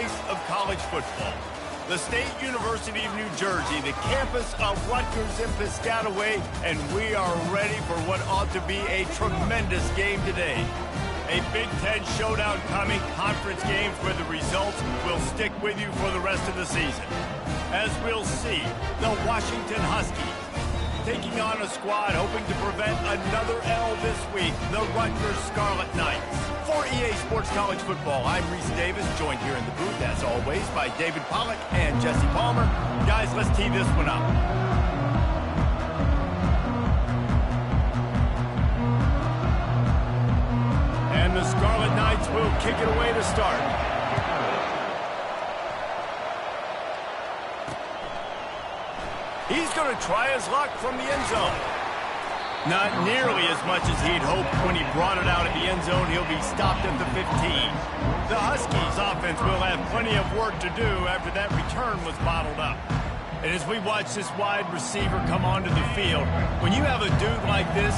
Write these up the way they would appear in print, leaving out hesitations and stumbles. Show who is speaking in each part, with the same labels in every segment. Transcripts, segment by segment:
Speaker 1: face of college football. The State University of New Jersey, the campus of Rutgers in Piscataway, and we are ready for what ought to be a tremendous game today. A Big Ten showdown coming, conference games where the results will stick with you for the rest of the season. As we'll see, the Washington Huskies taking on a squad hoping to prevent another L this week, the Rutgers Scarlet Knights. For EA Sports College Football, I'm Reese Davis, joined here in the booth, as always, by David Pollack and Jesse Palmer. Guys, let's tee this one up. And the Scarlet Knights will kick it away to start. He's going to try his luck from the end zone. Not nearly as much as he'd hoped when he brought it out at the end zone. He'll be stopped at the 15. The Huskies offense will have plenty of work to do after that return was bottled up. And as we watch this wide receiver come onto the field, when you have a dude like this,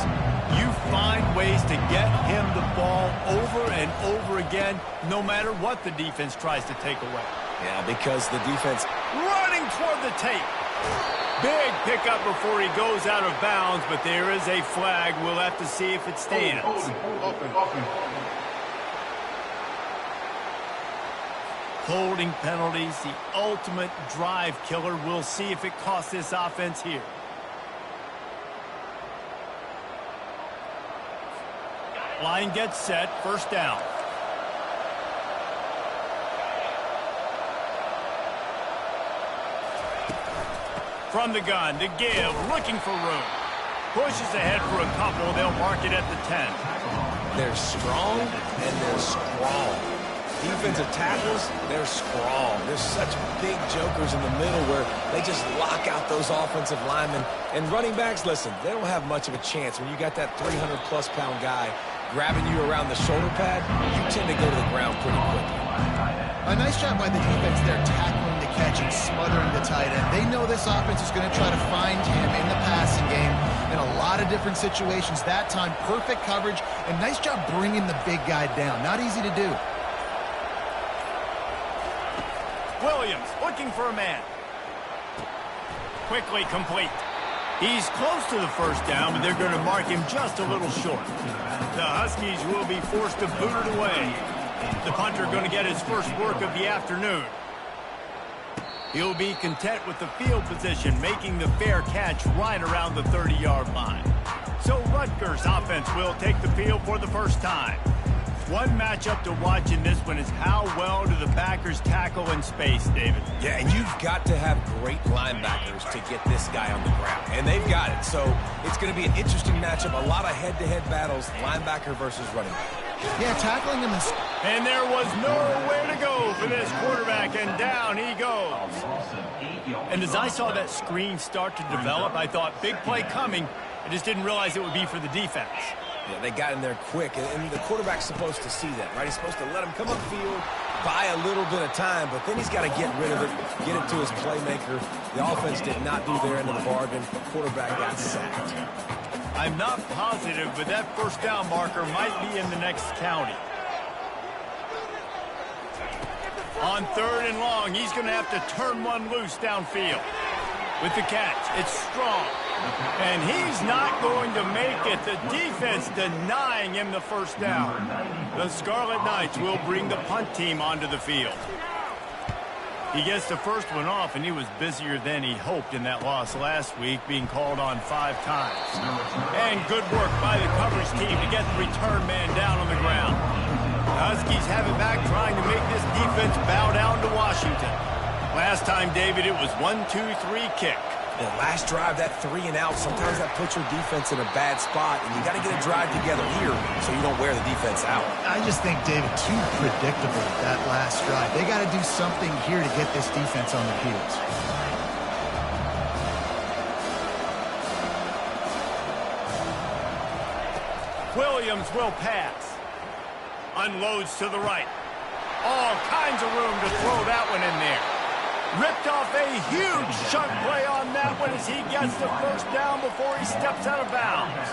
Speaker 1: you find ways to get him the ball over and over again, no matter what the defense tries to take away.
Speaker 2: Yeah, because the defense
Speaker 1: running toward the tape. Big pickup before he goes out of bounds, but there is a flag. We'll have to see if it stands. Holding penalties, the ultimate drive killer. We'll see if it costs this offense here. Line gets set, first down. From the gun, to give, looking for room. Pushes ahead for a couple, they'll mark it at the 10.
Speaker 2: they're strong and they're strong. Defensive tackles, they're strong. There's such big jokers in the middle where they just lock out those offensive linemen. And running backs, listen, they don't have much of a chance. When you got that 300-plus pound guy grabbing you around the shoulder pad, you tend to go to the ground pretty quickly.
Speaker 3: A nice job by the defense there, tackling the catch and smothering the tight end. They know this offense is going to try to find him in the passing game in a lot of different situations. That time, perfect coverage, and nice job bringing the big guy down. Not easy to do.
Speaker 1: Williams looking for a man. Quickly complete. He's close to the first down, but they're going to mark him just a little short. The Huskies will be forced to boot it away. The punter going to get his first work of the afternoon. He'll be content with the field position, making the fair catch right around the 30-yard line. So Rutgers offense will take the field for the first time. One matchup to watch in this one is how well do the backers tackle in space, David?
Speaker 2: Yeah, and you've got to have great linebackers to get this guy on the ground, and they've got it. So it's going to be an interesting matchup, a lot of head-to-head battles, linebacker versus running back.
Speaker 3: Yeah, tackling him is...
Speaker 1: And there was nowhere to go for this quarterback, and down he goes. And as I saw that screen start to develop, I thought, big play coming. I just didn't realize it would be for the defense.
Speaker 2: Yeah, they got in there quick, and the quarterback's supposed to see that, right? He's supposed to let him come upfield, buy a little bit of time, but then he's got to get rid of it, get it to his playmaker. The offense did not do their end of the bargain. The quarterback got sacked.
Speaker 1: I'm not positive, but that first down marker might be in the next county. On third and long, he's going to have to turn one loose downfield. With the catch, it's strong. And he's not going to make it. The defense denying him the first down. The Scarlet Knights will bring the punt team onto the field. He gets the first one off, and he was busier than he hoped in that loss last week, being called on 5 times. And good work by the coverage team to get the return man down on the ground. The Huskies have it back, trying to make this defense bow down to Washington. Last time, David, it was 1-2-3 kick.
Speaker 2: The last drive, that 3 and out, sometimes that puts your defense in a bad spot, and you got to get a drive together here so you don't wear the defense out.
Speaker 3: I just think, David, too predictable, that last drive. They got to do something here to get this defense on their heels.
Speaker 1: Williams will pass. Unloads to the right. All kinds of room to throw that one in there. Ripped off a huge chunk play on that one as he gets the first down before he steps out of bounds.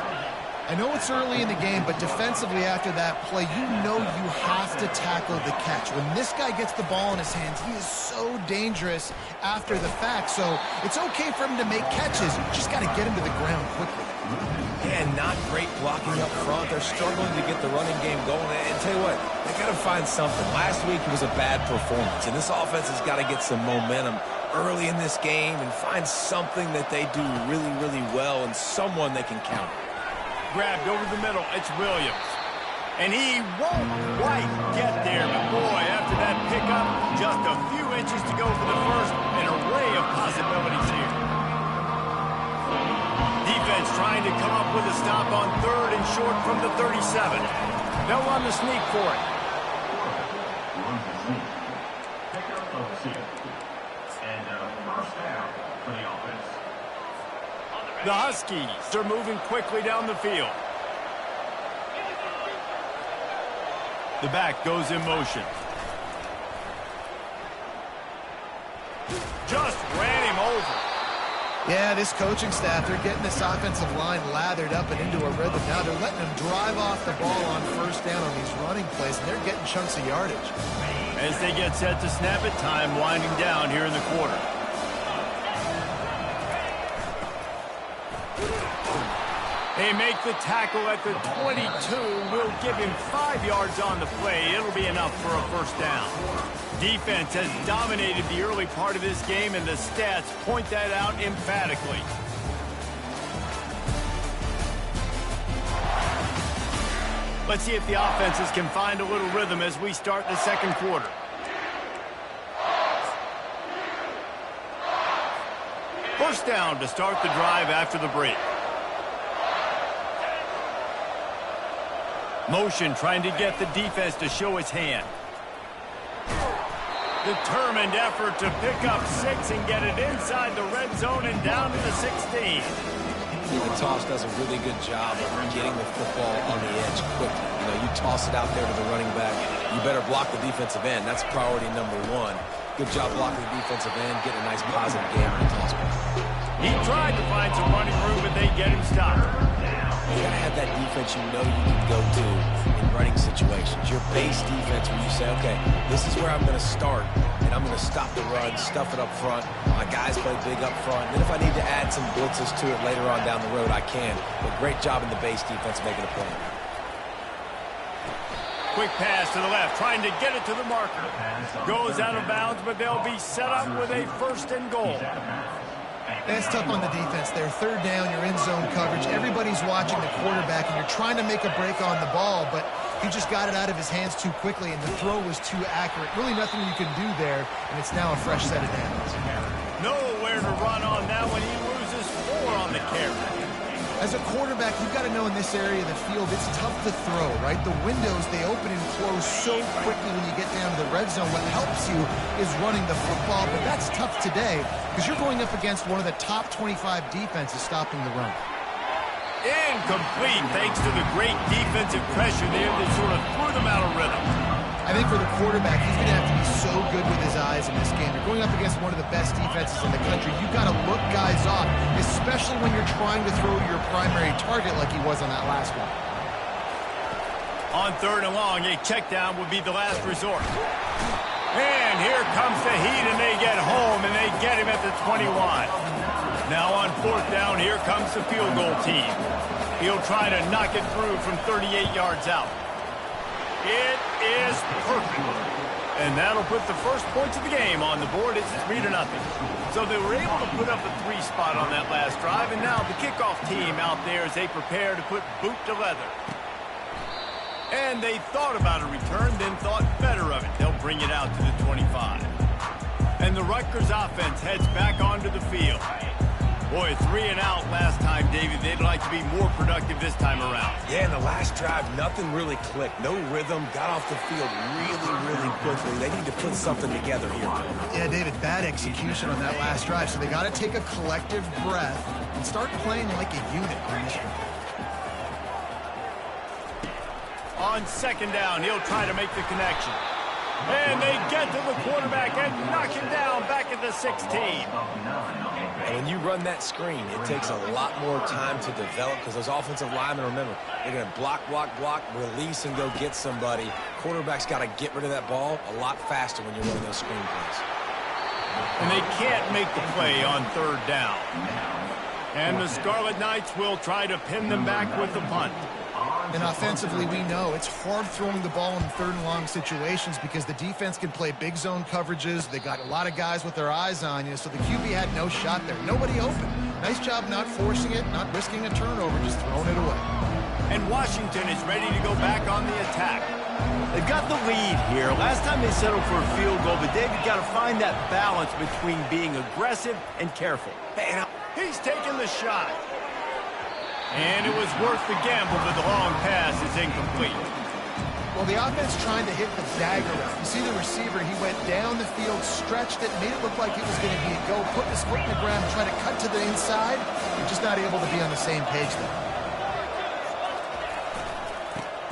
Speaker 3: I know it's early in the game, but defensively after that play, you know you have to tackle the catch. When this guy gets the ball in his hands, he is so dangerous after the fact. So it's okay for him to make catches. You just got to get him to the ground quickly.
Speaker 2: Yeah, not great blocking up front. They're struggling to get the running game going. And tell you what, they got to find something. Last week it was a bad performance, and this offense has got to get some momentum early in this game and find something that they do really, really well and someone they can count on.
Speaker 1: Grabbed over the middle, it's Williams. And he won't quite get there, but boy, after that pickup, just a few inches to go for the first, an array of possibilities here. Defense trying to come up with a stop on third and short from the 37. They'll run the sneak for it. The Huskies are moving quickly down the field. The back goes in motion. Just ran him over.
Speaker 3: Yeah, this coaching staff, they're getting this offensive line lathered up and into a rhythm. Now they're letting them drive off the ball on first down on these running plays, and they're getting chunks of yardage.
Speaker 1: As they get set to snap it, time winding down here in the quarter. They make the tackle at the 22. Will give him 5 yards on the play. It'll be enough for a first down. Defense has dominated the early part of this game, and the stats point that out emphatically. Let's see if the offenses can find a little rhythm as we start the second quarter. First down to start the drive after the break. Motion trying to get the defense to show its hand. Determined effort to pick up 6 and get it inside the red zone and down to the 16.
Speaker 2: The toss does a really good job of getting the football on the edge quickly. You know, you toss it out there to the running back, you better block the defensive end. That's priority number 1. Good job blocking the defensive end, getting a nice positive game on the toss play.
Speaker 1: He tried to find some running room, but they get him stopped.
Speaker 2: You gotta have that defense you know you can go to in running situations. Your base defense where you say, okay, this is where I'm going to start, and I'm going to stop the run, stuff it up front. My guys play big up front. And then if I need to add some blitzes to it later on down the road, I can. But great job in the base defense making a play.
Speaker 1: Quick pass to the left, trying to get it to the marker. Goes out of bounds, but they'll be set up with a first and goal.
Speaker 3: That's tough on the defense there. Third down, you're in zone coverage. Everybody's watching the quarterback, and you're trying to make a break on the ball, but he just got it out of his hands too quickly, and the throw was too accurate. Really nothing you can do there, and it's now a fresh set of downs.
Speaker 1: Nowhere to run on that one. He loses 4 on the carry.
Speaker 3: As a quarterback, you've got to know in this area of the field, it's tough to throw, right? The windows, they open and close so quickly when you get down to the red zone. What helps you is running the football, but that's tough today because you're going up against one of the top 25 defenses stopping the run.
Speaker 1: Incomplete thanks to the great defensive pressure there that sort of threw them out of rhythm.
Speaker 3: I think for the quarterback, he's going to have to be so good with his eyes in this game. You're going up against one of the best defenses in the country. You've got to look guys off, especially when you're trying to throw to your primary target like he was on that last one.
Speaker 1: On third and long, a check down would be the last resort. And here comes the heat, and they get home, and they get him at the 21. Now on fourth down, here comes the field goal team. He'll try to knock it through from 38 yards out. It is perfect. And that'll put the first points of the game on the board. It's 3-0. So they were able to put up a 3 spot on that last drive, and now the kickoff team out there as they prepare to put boot to leather. And they thought about a return, then thought better of it. They'll bring it out to the 25. And the Rutgers offense heads back onto the field. Boy, 3 and out last time, David. They'd like to be more productive this time around.
Speaker 2: Yeah, in the last drive, nothing really clicked. No rhythm. Got off the field really quickly. They need to put something together here.
Speaker 3: Yeah, David, bad execution on that last drive. So they got to take a collective breath and start playing like a unit on this one.
Speaker 1: On second down, he'll try to make the connection. And they get to the quarterback and knock him down back at the 16.
Speaker 2: And when you run that screen, it takes a lot more time to develop because those offensive linemen, remember, they're going to block, release, and go get somebody. Quarterback's got to get rid of that ball a lot faster when you're running those screen plays.
Speaker 1: And they can't make the play on third down. And the Scarlet Knights will try to pin them back with the punt.
Speaker 3: And offensively, we know it's hard throwing the ball in third and long situations because the defense can play big zone coverages. They got a lot of guys with their eyes on you, so the QB had no shot there. Nobody open. Nice job not forcing it, not risking a turnover, just throwing it away.
Speaker 1: And Washington is ready to go back on the attack. They've got the lead here. Last time they settled for a field goal, but they've got to find that balance between being aggressive and careful. And he's taking the shot. And it was worth the gamble, but the long pass is incomplete.
Speaker 3: Well, the offense trying to hit the dagger route. You see the receiver, he went down the field, stretched it, made it look like it was going to be a go, put his foot in the ground, try to cut to the inside. You're just not able to be on the same page there.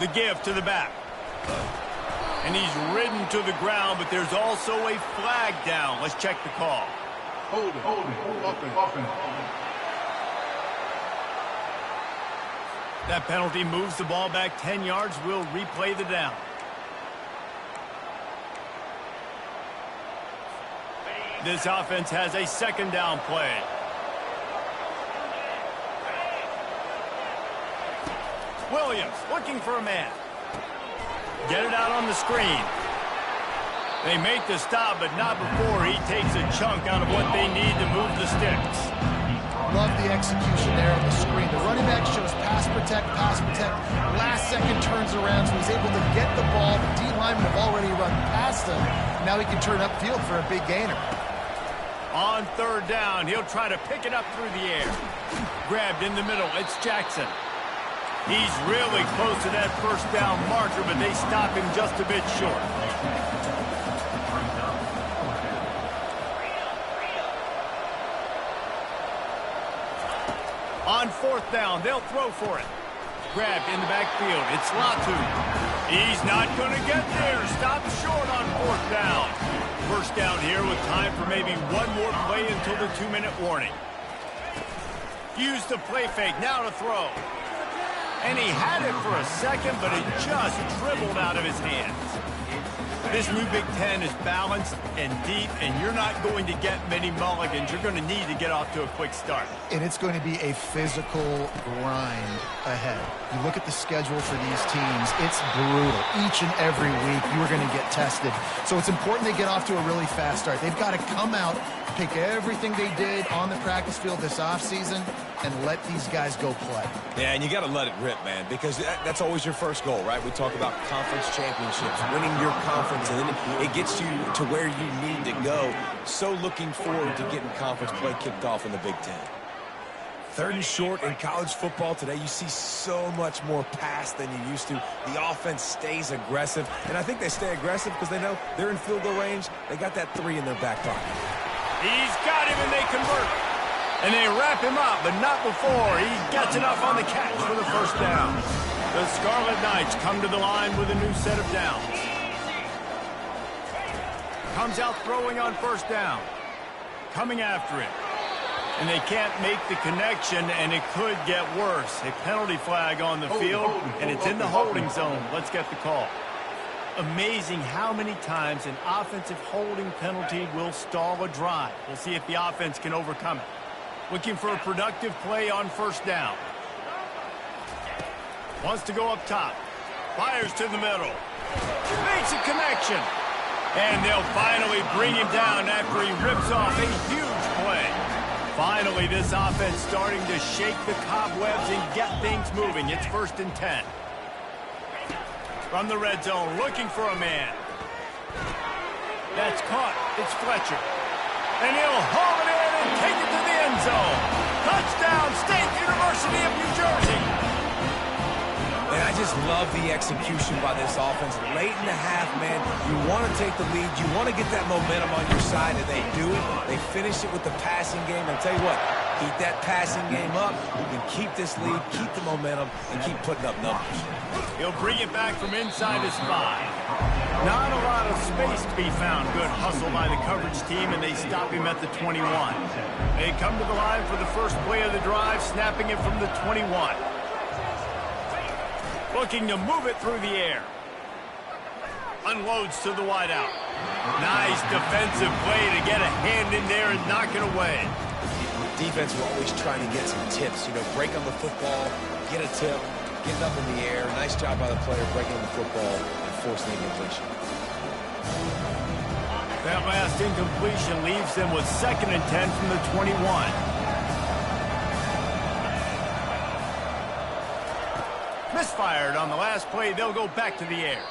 Speaker 1: The give to the back. And he's ridden to the ground, but there's also a flag down. Let's check the call.
Speaker 4: Hold it, offense.
Speaker 1: That penalty moves the ball back 10 yards. We'll replay the down. This offense has a second down play. Williams looking for a man. Get it out on the screen. They make the stop, but not before he takes a chunk out of what they need to move the sticks.
Speaker 3: Love the execution there on the screen. The running back shows pass protect. Last second turns around, so he's able to get the ball. The D linemen have already run past him. Now he can turn upfield for a big gainer.
Speaker 1: On third down, he'll try to pick it up through the air. Grabbed in the middle, it's Jackson. He's really close to that first down marker, but they stop him just a bit short. On fourth down, they'll throw for it. Grabbed in the backfield, it's Latu. He's not going to get there. Stopped short on fourth down. First down here with time for maybe one more play until the 2-minute warning. Use the play fake, now to throw. And he had it for a second, but it just dribbled out of his hands. This new Big Ten is balanced and deep, and you're not going to get many mulligans. You're going to need to get off to a quick start.
Speaker 3: And it's going to be a physical grind ahead. You look at the schedule for these teams, it's brutal. Each and every week, you are going to get tested. So it's important they get off to a really fast start. They've got to come out, pick everything they did on the practice field this offseason, and let these guys go play.
Speaker 2: Yeah, and you got to let it rip, man, because that's always your first goal, right? We talk about conference championships, winning your conference, and then it gets you to where you need to go. So looking forward to getting conference play kicked off in the Big Ten. Third and short in college football today, you see so much more pass than you used to. The offense stays aggressive, and I think they stay aggressive because they know they're in field goal range. They got that 3 in their back pocket.
Speaker 1: He's got him, and they convert. And they wrap him up, but not before he gets enough on the catch for the first down. The Scarlet Knights come to the line with a new set of downs. Comes out throwing on first down. Coming after it. And they can't make the connection, and it could get worse. A penalty flag on the field, and it's in the holding zone. Let's get the call. Amazing how many times an offensive holding penalty will stall a drive. We'll see if the offense can overcome it. Looking for a productive play on first down. Wants to go up top. Fires to the middle. Makes a connection. And they'll finally bring him down after he rips off a huge play. Finally, this offense starting to shake the cobwebs and get things moving. It's 1st and 10. From the red zone, looking for a man. That's caught. It's Fletcher. And he'll haul it in and take it to the end zone. Touchdown, State University of New Jersey.
Speaker 2: And I just love the execution by this offense. Late in the half, man, you want to take the lead. You want to get that momentum on your side, and they do it. They finish it with the passing game. And I'll tell you what, Keep that passing game up. You can keep this lead, keep the momentum, and keep putting up numbers.
Speaker 1: He'll bring it back from inside his 5. Not a lot of space to be found. Good hustle by the coverage team, and they stop him at the 21. They come to the line for the first play of the drive, snapping it from the 21. Looking to move it through the air. Unloads to the wideout. Nice defensive play to get a hand in there and knock it away.
Speaker 2: Defense will always trying to get some tips. You know, break on the football, get a tip, get it up in the air. Nice job by the player breaking on the football and forcing the incompletion.
Speaker 1: That last incompletion leaves them with 2nd and 10 from the 21. Misfired on the last play. They'll go back to the air.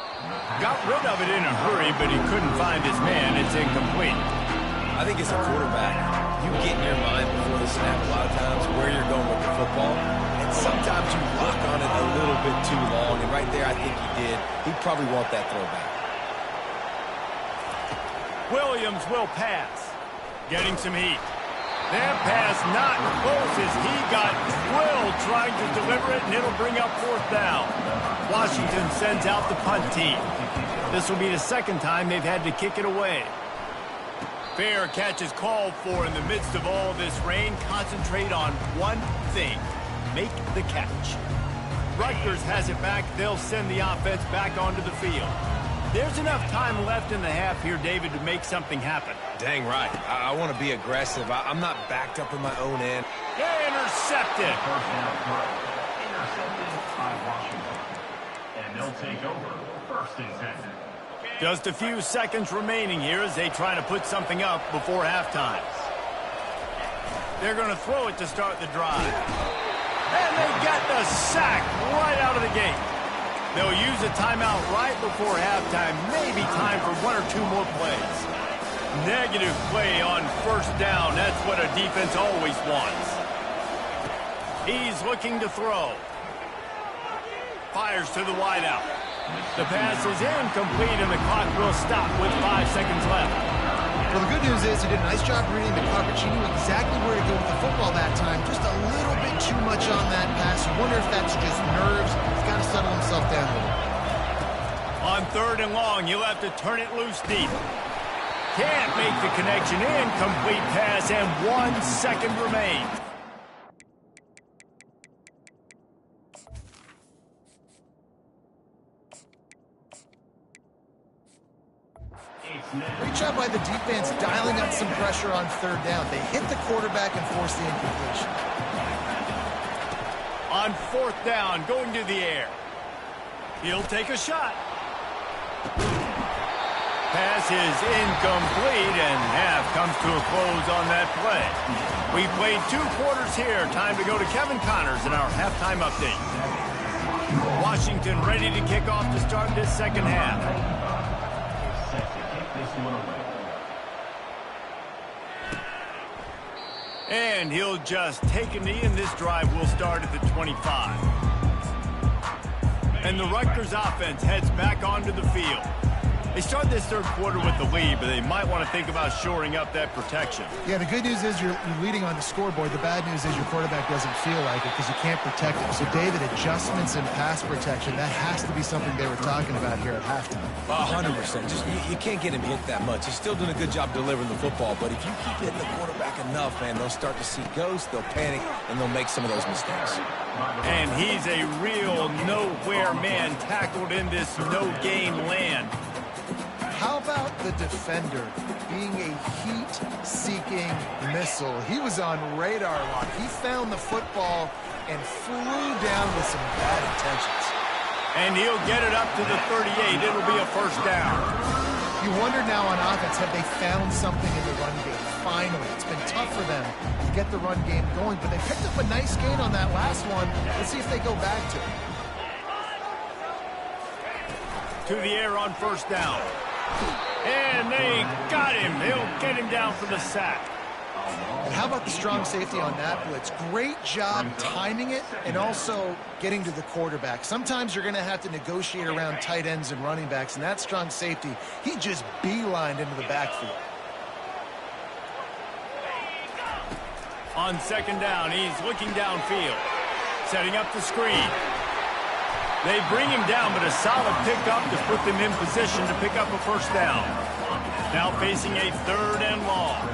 Speaker 1: Got rid of it in a hurry, but he couldn't find his man. It's incomplete.
Speaker 2: I think as a quarterback, you get in your mind before the snap a lot of times where you're going with the football. And sometimes you lock on it a little bit too long. And right there, I think he did. He'd probably want that throwback. Williams
Speaker 1: will pass. Getting some heat. That pass not close as he got drilled trying to deliver it, and it'll bring up 4th down. Washington sends out the punt team. This will be the 2nd time they've had to kick it away. Fair catch is called for in the midst of all this rain. Concentrate on one thing. Make the catch. Rutgers has it back. They'll send the offense back onto the field. There's enough time left in the half here, David, to make something happen.
Speaker 2: Dang right. I want to be aggressive. I'm not backed up in my own end.
Speaker 1: Intercepted.
Speaker 5: Intercepted by Washington. And they'll take over 1st and 10.
Speaker 1: Just a few seconds remaining here as they try to put something up before halftime. They're going to throw it to start the drive. And they get the sack right out of the gate. They'll use a timeout right before halftime. Maybe time for 1 or 2 more plays. Negative play on 1st down. That's what a defense always wants. He's looking to throw. Fires to the wideout. The pass is incomplete, and the clock will stop with 5 seconds left.
Speaker 3: Well, the good news is he did a nice job reading the coverage. He knew exactly where to go with the football that time. Just a little bit too much on that pass. You wonder if that's just nerves. He's got to settle himself down a little.
Speaker 1: On 3rd and long, you'll have to turn it loose deep. Can't make the connection. Incomplete pass, and 1 second remains.
Speaker 3: Great job by the defense dialing up some pressure on 3rd down. They hit the quarterback and forced the incompletion.
Speaker 1: On 4th down, going to the air. He'll take a shot. Pass is incomplete, and half comes to a close on that play. We played 2 quarters here. Time to go to Kevin Connors in our halftime update. Washington ready to kick off to start this 2nd half. And he'll just take a knee, and this drive will start at the 25. And the Rutgers offense heads back onto the field. They start this 3rd quarter with the lead, but they might want to think about shoring up that protection.
Speaker 3: Yeah, the good news is you're leading on the scoreboard. The bad news is your quarterback doesn't feel like it because you can't protect him. So, David, adjustments in pass protection, that has to be something they were talking about here at halftime.
Speaker 2: 100%. Just you can't get him hit that much. He's still doing a good job delivering the football, but if you keep hitting the quarterback enough, man, they'll start to see ghosts, they'll panic, and they'll make some of those mistakes.
Speaker 1: And he's a real nowhere man tackled in this no-game land.
Speaker 3: How about the defender being a heat-seeking missile? He was on radar lock. He found the football and flew down with some bad intentions.
Speaker 1: And he'll get it up to the 38. It'll be a 1st down.
Speaker 3: You wonder now on offense, have they found something in the run game? Finally, it's been tough for them to get the run game going, but they picked up a nice gain on that last one. Let's see if they go back to it.
Speaker 1: To the air on 1st down. And they got him. They'll get him down for the sack.
Speaker 3: And how about the strong safety on that blitz? Great job timing it and also getting to the quarterback. Sometimes you're going to have to negotiate around tight ends and running backs, and that strong safety, he just beelined into the backfield.
Speaker 1: On second down, he's looking downfield. Setting up the screen. They bring him down, but a solid pickup to put them in position to pick up a first down. Now facing a 3rd and long.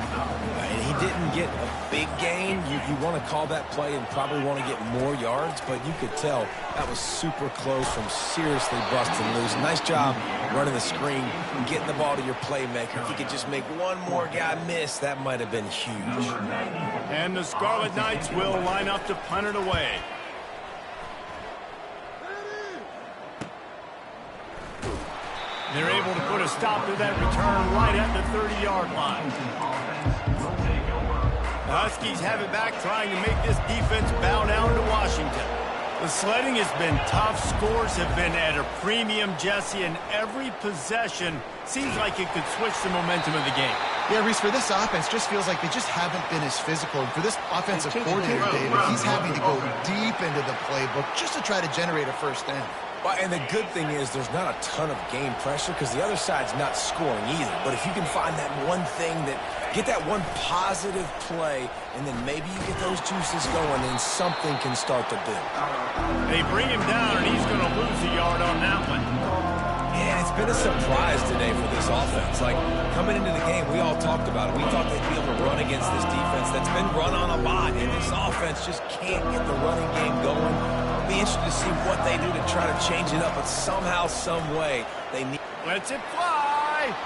Speaker 2: And he didn't get a big gain. You want to call that play and probably want to get more yards, but you could tell that was super close from seriously busting loose. Nice job running the screen and getting the ball to your playmaker. If he could just make one more guy miss, that might have been huge.
Speaker 1: And the Scarlet Knights will line up to punt it away. They're able to put a stop to that return right at the 30-yard line. The Huskies have it back, trying to make this defense bow down to Washington. The sledding has been tough. Scores have been at a premium, Jesse, and every possession seems like it could switch the momentum of the game.
Speaker 3: Yeah, Reese, for this offense, just feels like they just haven't been as physical. And for this offensive coordinator, David, he's having to go deep into the playbook just to try to generate a first down.
Speaker 2: Well, and the good thing is there's not a ton of game pressure because the other side's not scoring either. But if you can find that one thing get that one positive play, and then maybe you get those juices going and something can start to build.
Speaker 1: They bring him down, and he's going to lose a yard on that one.
Speaker 2: Yeah, it's been a surprise today for this offense. Like, coming into the game, we all talked about it. We thought they'd be able to run against this defense that's been run on a lot, and this offense just can't get the running game going. Be interested to see what they do to try to change it up, but somehow, some way, they need.
Speaker 1: Lets it fly.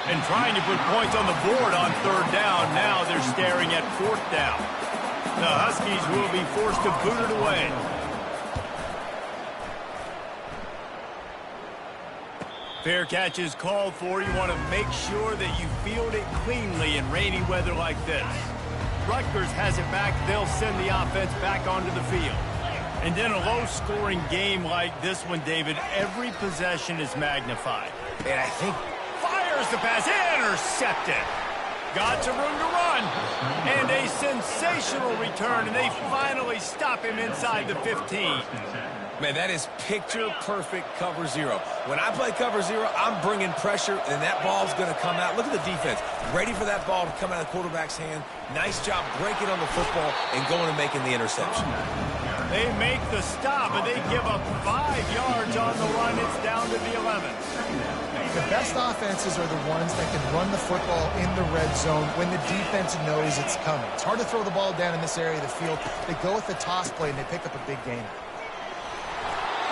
Speaker 1: And trying to put points on the board on 3rd down. Now they're staring at 4th down. The Huskies will be forced to boot it away. Fair catch is called for. You want to make sure that you field it cleanly in rainy weather like this. Rutgers has it back. They'll send the offense back onto the field. And in a low-scoring game like this one, David, every possession is magnified.
Speaker 2: And I think
Speaker 1: fires the pass, intercepted. Got some room to run. And a sensational return, and they finally stop him inside the 15.
Speaker 2: Man, that is picture-perfect cover zero. When I play cover zero, I'm bringing pressure, and that ball's going to come out. Look at the defense. Ready for that ball to come out of the quarterback's hand. Nice job breaking on the football and going and making the interception.
Speaker 1: They make the stop, and they give up 5 yards on the run. It's down to the 11.
Speaker 3: The best offenses are the ones that can run the football in the red zone when the defense knows it's coming. It's hard to throw the ball down in this area of the field. They go with the toss play, and they pick up a big gain.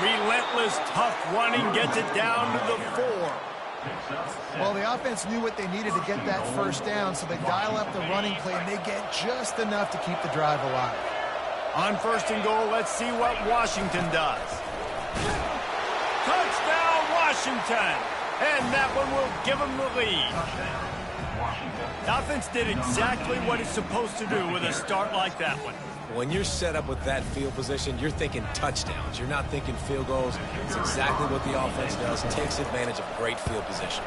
Speaker 1: Relentless, tough running gets it down to the 4.
Speaker 3: Well, the offense knew what they needed to get that first down, so they dial up the running play, and they get just enough to keep the drive alive.
Speaker 1: On 1st and goal, let's see what Washington does. Touchdown, Washington! And that one will give them the lead. The offense did exactly what it's supposed to do with a start like that one.
Speaker 2: When you're set up with that field position, you're thinking touchdowns. You're not thinking field goals. It's exactly what the offense does. Takes advantage of great field position.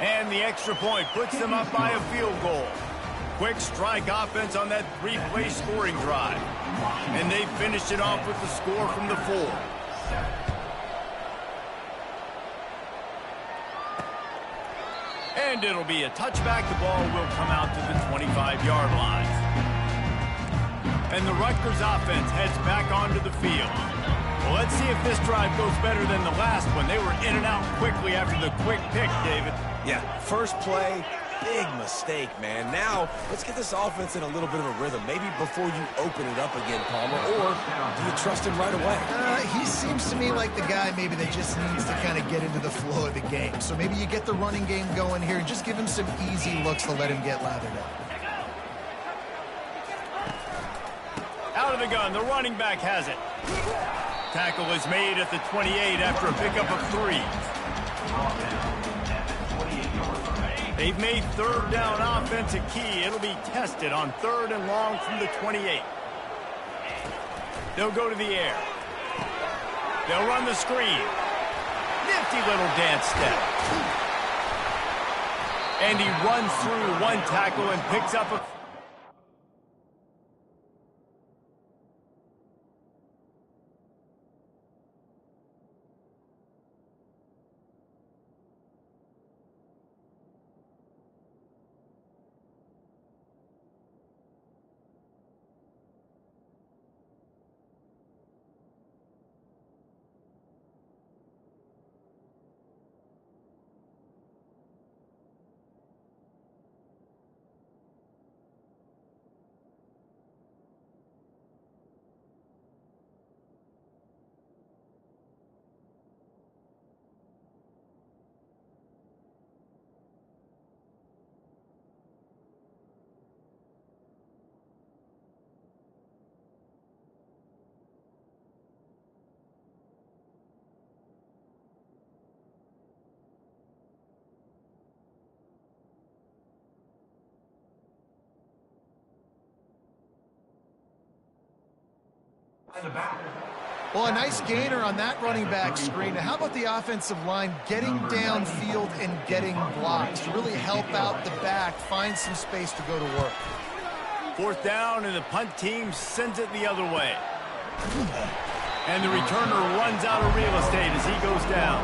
Speaker 1: And the extra point puts them up by a field goal. Quick strike offense on that 3-play scoring drive. And they finished it off with the score from the 4. And it'll be a touchback. The ball will come out to the 25-yard line. And the Rutgers offense heads back onto the field. Well, let's see if this drive goes better than the last one. They were in and out quickly after the quick pick, David.
Speaker 2: Yeah, first play, big mistake, man. Now, let's get this offense in a little bit of a rhythm. Maybe before you open it up again, Palmer, or do you trust him right away?
Speaker 3: He seems to me like the guy maybe that just needs to kind of get into the flow of the game. So maybe you get the running game going here and just give him some easy looks to let him get lathered up.
Speaker 1: Out of the gun, the running back has it. Tackle is made at the 28 after a pickup of 3. They've made 3rd down offense a key. It'll be tested on 3rd and long from the 28. They'll go to the air. They'll run the screen. Nifty little dance step. And he runs through one tackle and picks up a...
Speaker 3: Well, a nice gainer on that running back screen. Now, how about the offensive line getting downfield and getting blocks to really help out the back, find some space to go to work?
Speaker 1: Fourth down, and the punt team sends it the other way. And the returner runs out of real estate as he goes down.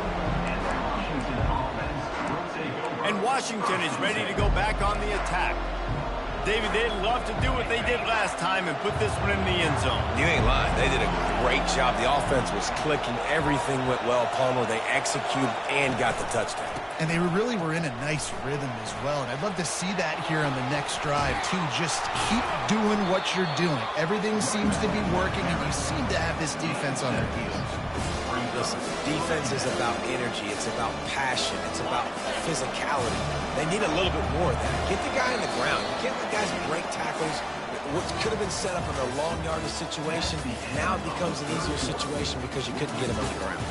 Speaker 1: And Washington is ready to go back on the attack. David, they'd love to do what they did last time and put this one in the end zone.
Speaker 2: You ain't lying. They did a great job. The offense was clicking. Everything went well, Palmer. They executed and got the touchdown.
Speaker 3: And they really were in a nice rhythm as well. And I'd love to see that here on the next drive, too. Just keep doing what you're doing. Everything seems to be working, and you seem to have this defense on their heels.
Speaker 2: Listen, defense is about energy. It's about passion. It's about physicality. They need a little bit more of that. Get the guy on the ground. You can't let guys break tackles. What could have been set up in a long yardage situation, now it becomes an easier situation because you couldn't get him on the ground.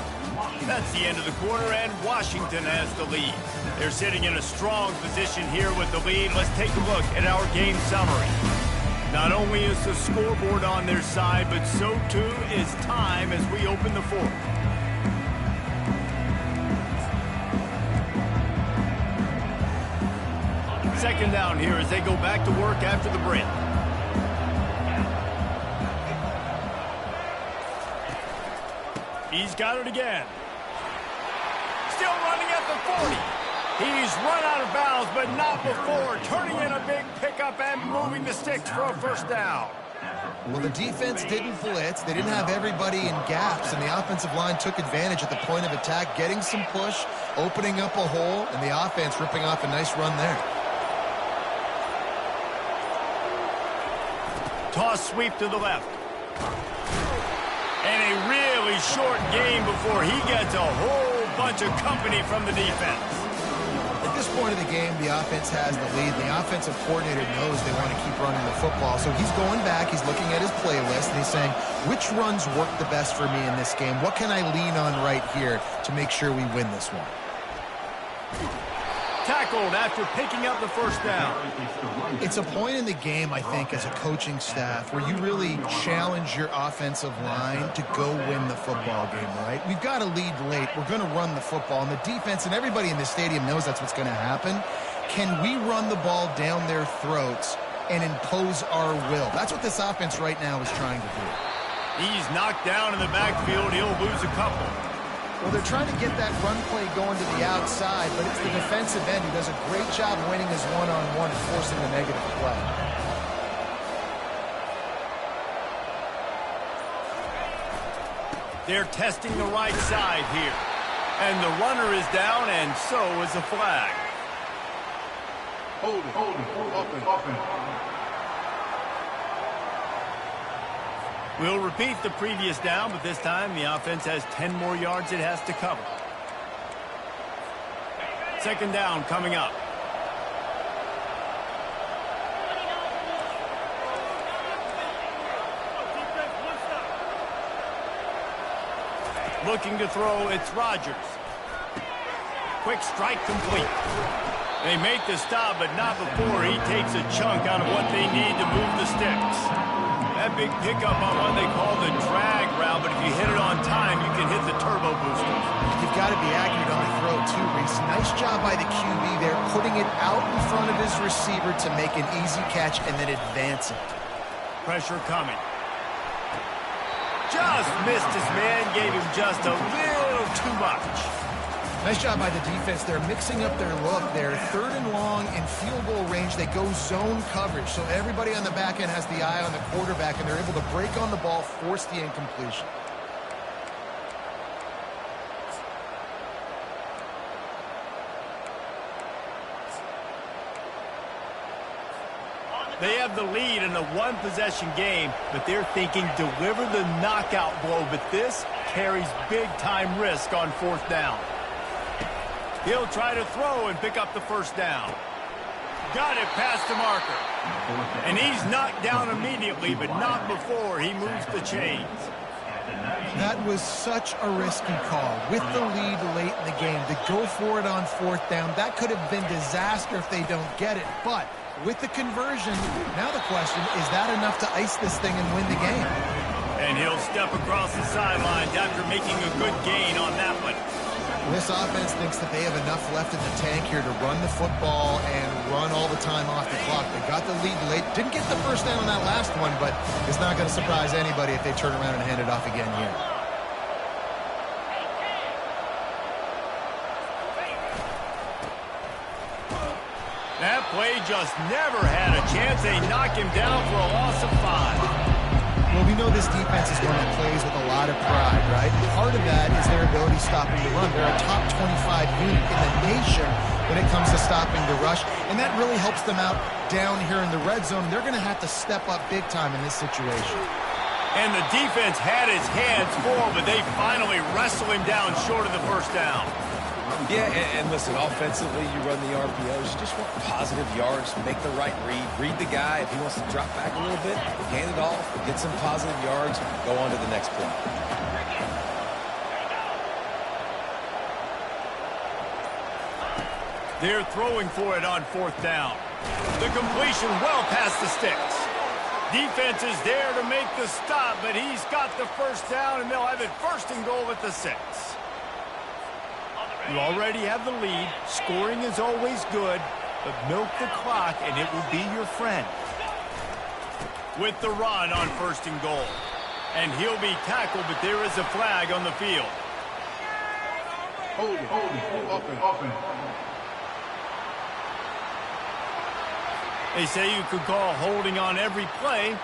Speaker 1: That's the end of the quarter, and Washington has the lead. They're sitting in a strong position here with the lead. Let's take a look at our game summary. Not only is the scoreboard on their side, but so too is time as we open the fourth. Second down here as they go back to work after the break. He's got it again. Still running at the 40. He's run out of bounds, but not before. Turning in a big pickup and moving the sticks for a first down.
Speaker 3: Well, the defense didn't blitz. They didn't have everybody in gaps, and the offensive line took advantage at the point of attack, getting some push, opening up a hole, and the offense ripping off a nice run there.
Speaker 1: Toss sweep to the left. And a really short game before he gets a whole bunch of company from the defense.
Speaker 3: At this point of the game, the offense has the lead. The offensive coordinator knows they want to keep running the football. So he's going back, he's looking at his playlist, and he's saying, which runs work the best for me in this game? What can I lean on right here to make sure we win this one?
Speaker 1: Tackled after picking up the first down.
Speaker 3: It's a point in the game, I think, as a coaching staff, where you really challenge your offensive line to go win the football game, right? We've got to lead late. We're going to run the football. And the defense and everybody in the stadium knows that's what's going to happen. Can we run the ball down their throats and impose our will? That's what this offense right now is trying to do.
Speaker 1: He's knocked down in the backfield. He'll lose a couple.
Speaker 3: Well, they're trying to get that run play going to the outside, but it's the defensive end who does a great job winning his one-on-one and forcing the negative play.
Speaker 1: They're testing the right side here. And the runner is down, and so is the flag.
Speaker 4: Hold it, offense.
Speaker 1: We'll repeat the previous down, but this time the offense has 10 more yards it has to cover. Second down coming up. Looking to throw, it's Rodgers. Quick strike complete. They make the stop, but not before he takes a chunk out of what they need to move the sticks. That big pickup on what they call the drag route, but if you hit it on time, you can hit the turbo booster.
Speaker 3: You've got to be accurate on the throw, too, Reese. Nice job by the QB there, putting it out in front of his receiver to make an easy catch and then advance it.
Speaker 1: Pressure coming. Just missed his man, gave him just a little too much.
Speaker 3: Nice job by the defense. They're mixing up their look. They're third and long in field goal range. They go zone coverage. So everybody on the back end has the eye on the quarterback, and they're able to break on the ball, force the incompletion.
Speaker 1: They have the lead in a one-possession game, but they're thinking deliver the knockout blow. But this carries big-time risk on fourth down. He'll try to throw and pick up the first down. Got it past the marker. And he's knocked down immediately, but not before he moves the chains.
Speaker 3: That was such a risky call. With the lead late in the game, to go for it on fourth down, that could have been disaster if they don't get it. But with the conversion, now the question, is that enough to ice this thing and win the game?
Speaker 1: And he'll step across the sidelines after making a good gain on that one.
Speaker 3: This offense thinks that they have enough left in the tank here to run the football and run all the time off the clock. They got the lead late. Didn't get the first down on that last one, but it's not going to surprise anybody if they turn around and hand it off again here.
Speaker 1: That play just never had a chance. They knock him down for a loss of 5.
Speaker 3: Well, we know this defense is one that plays with a lot of pride, right? Part of that is their ability stopping the run. They're a top 25 unit in the nation when it comes to stopping the rush, and that really helps them out down here in the red zone. They're going to have to step up big time in this situation.
Speaker 1: And the defense had his hands full, but they finally wrestle him down short of the first down.
Speaker 2: Yeah, and listen, offensively, you run the RPOs. You just want positive yards, make the right read the guy. If he wants to drop back a little bit, hand it off, get some positive yards, go on to the next play.
Speaker 1: They're throwing for it on 4th down. The completion well past the sticks. Defense is there to make the stop, but he's got the first down, and they'll have it 1st and goal at the 6. You already have the lead. Scoring is always good, but milk the clock, and it will be your friend. With the run on 1st and goal. And he'll be tackled, but there is a flag on the field.
Speaker 4: Hold it. Open.
Speaker 1: They say you could call holding on every play.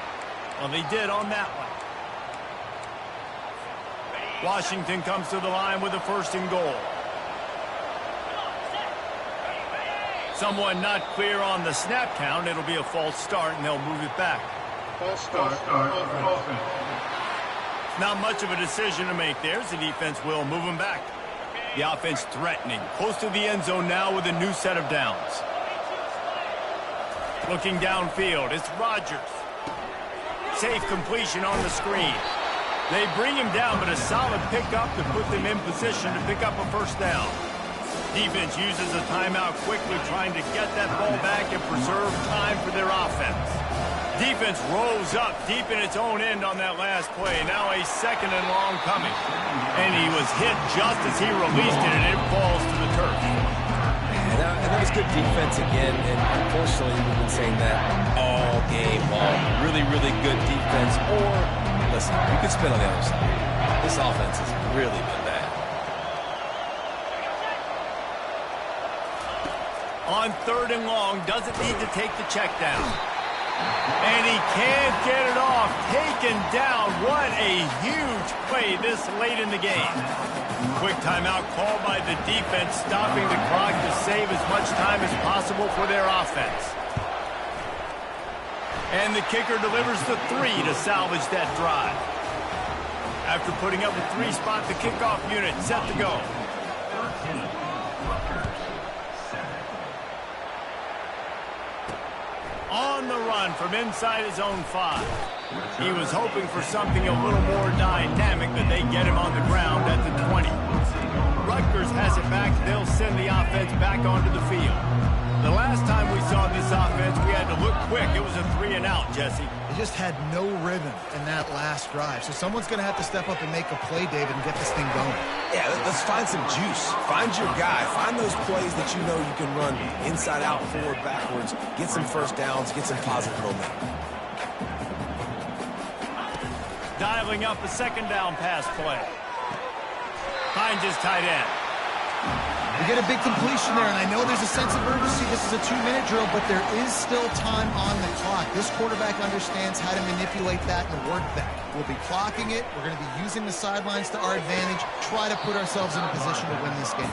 Speaker 1: Well, they did on that one. Washington comes to the line with a 1st and goal. Someone not clear on the snap count. It'll be a false start, and they'll move it back.
Speaker 4: False start. Open.
Speaker 1: Not much of a decision to make there. The defense will move them back. The offense threatening. Close to the end zone now with a new set of downs. Looking downfield, it's Rodgers. Safe completion on the screen. They bring him down, but a solid pickup to put them in position to pick up a 1st down. Defense uses a timeout quickly, trying to get that ball back and preserve time for their offense. Defense rolls up deep in its own end on that last play. Now a 2nd and long coming. And he was hit just as he released it, and it falls to the turf.
Speaker 2: And that was good defense again, and unfortunately we've been saying that all game long. Really, really good defense. Or, listen, you could spin on the other side. This offense has really been bad.
Speaker 1: On 3rd and long, doesn't need to take the check down. And he can't get it off. Taken down. What a huge play this late in the game. Quick timeout called by the defense, stopping the clock to save as much time as possible for their offense. And the kicker delivers the 3 to salvage that drive. After putting up a 3-spot, the kickoff unit set to go. On the run from inside his own 5. He was hoping for something a little more dynamic, but they get him on the ground at the 20. Rutgers has it back. They'll send the offense back onto the field. The last time we saw this offense, we had to look quick. It was a 3-and-out, Jesse.
Speaker 3: They just had no rhythm in that last drive. So someone's going to have to step up and make a play, David, and get this thing going.
Speaker 2: Yeah, let's find some juice. Find your guy. Find those plays that you know you can run inside out, forward, backwards. Get some 1st downs. Get some positive momentum.
Speaker 1: Dialing up a 2nd down pass play. Finds his tight end.
Speaker 3: We get a big completion there, and I know there's a sense of urgency. This is a 2-minute drill, but there is still time on the clock. This quarterback understands how to manipulate that and work that. We'll be clocking it. We're going to be using the sidelines to our advantage. Try to put ourselves in a position to win this game.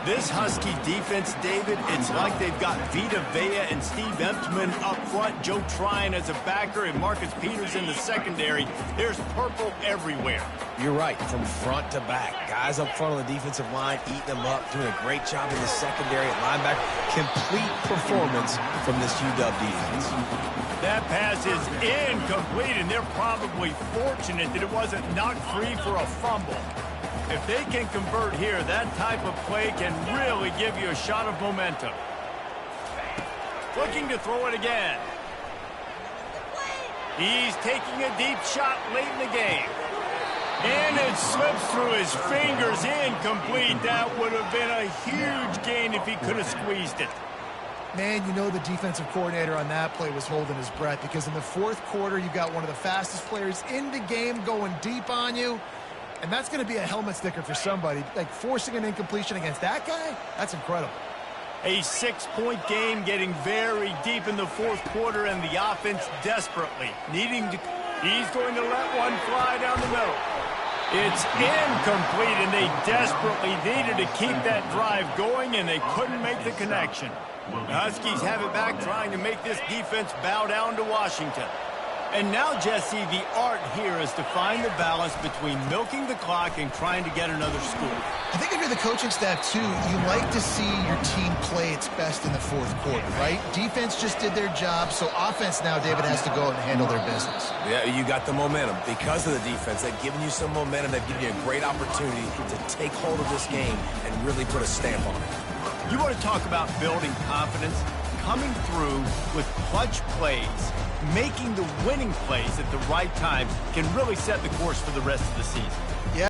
Speaker 1: This Husky defense, David, it's like they've got Vita Vea and Steve Emptman up front, Joe Tryon as a backer, and Marcus Peters in the secondary. There's purple everywhere.
Speaker 2: You're right, from front to back. Guys up front on the defensive line, eating them up, doing a great job in the secondary at linebacker. Complete performance from this UW defense.
Speaker 1: That pass is incomplete, and they're probably fortunate that it wasn't knocked free for a fumble. If they can convert here, that type of play can really give you a shot of momentum. Looking to throw it again. He's taking a deep shot late in the game. And it slips through his fingers, incomplete. That would have been a huge gain if he could have squeezed it.
Speaker 3: Man, you know the defensive coordinator on that play was holding his breath, because in the fourth quarter, you've got one of the fastest players in the game going deep on you. And that's going to be a helmet sticker for somebody. Like, forcing an incompletion against that guy, that's incredible.
Speaker 1: A 6-point game getting very deep in the fourth quarter, and the offense desperately needing to... He's going to let one fly down the middle. It's incomplete, and they desperately needed to keep that drive going, and they couldn't make the connection. The Huskies have it back, trying to make this defense bow down to Washington. And now, Jesse, the art here is to find the balance between milking the clock and trying to get another score.
Speaker 3: I think if you're the coaching staff, too, you like to see your team play its best in the fourth quarter, right? Defense just did their job, so offense now, David, has to go out and handle their business.
Speaker 2: Yeah, you got the momentum. Because of the defense, they've given you some momentum. They've given you a great opportunity to take hold of this game and really put a stamp on it.
Speaker 1: You want to talk about building confidence? Coming through with clutch plays, making the winning plays at the right time can really set the course for the rest of the season.